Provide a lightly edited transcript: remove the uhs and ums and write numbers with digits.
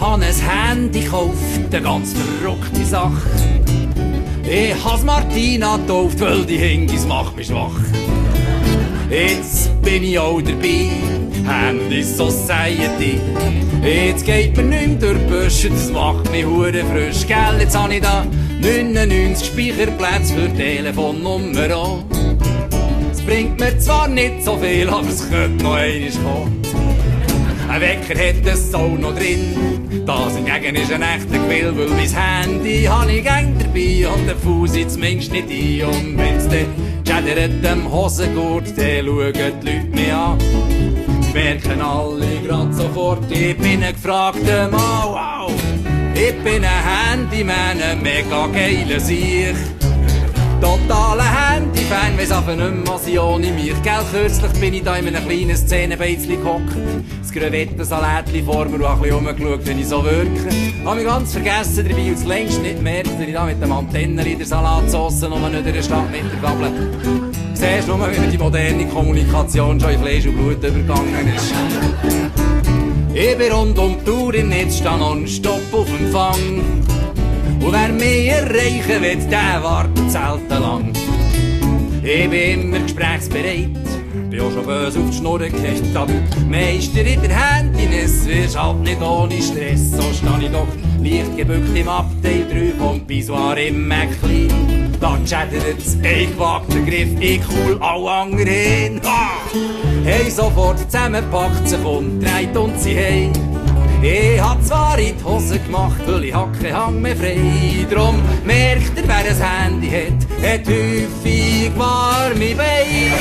habe ein Handy gekauft, eine ganz verrückte Sache. Ich has Martina getauft, weil die Hingis macht mich schwach. Jetzt bin ich auch dabei, Handy Society. Jetzt geht mir nicht mehr durch die Büsche, das macht mich hure frisch. Gell, jetzt habe ich da 99 Speicherplätze für Telefonnummer. Es bringt mir zwar nicht so viel, aber es könnte noch einmal kommen. Ein Wecker hat es auch noch drin, das hingegen ist ein echter Quill, weil mein Handy habe ich gern dabei und der Fuß sitzt zumindest nicht ein. Und wenn's dann schädert am Hosengurt, dann schauen die Leute mich an. Sie merken alle grad sofort, ich bin ein gefragter Mann, wow. Ich bin ein Handyman, ein mega geiler Sieg. Totaler Handy-Fan, weiss aber nicht mehr, was ich ohne mich. Gell, kürzlich bin ich da in einem kleinen Szenenbeizli gehockt. Das Crevettensalätli vor mir und ein bisschen rumgeschaut, wenn ich so wirke. Hab mich ganz vergessen dabei und es längst nicht merkt, wenn ich da mit dem Antennenli der Salatsauce noch nicht in der Stadt mit der Gabel. Siehst du nur, wie die moderne Kommunikation schon in Fleisch und Blut übergegangen ist. Ich bin rund um die Tour im Netz, stehe nonstop auf Empfang. Und wer mich erreichen will, der wartet selten lang. Ich bin immer gesprächsbereit, bin auch schon böse auf die Schnur gekriegt. Aber Meister in der Handiness wirst halt nicht ohne Stress. So stehe ich doch leicht gebückt im Abteil 3 vom Pissoir im Mäcklein. Da schädert's, ein gewagter Griff, ich cool, alle anderen hin. Hey, sofort zusammengepackt, sich umdreht und sie heim. Ich hab zwar in die Hose gemacht, weil ich hab keinen Hang mehr frei. Drum merkt ihr, wer ein Handy hat häufig warme Beine.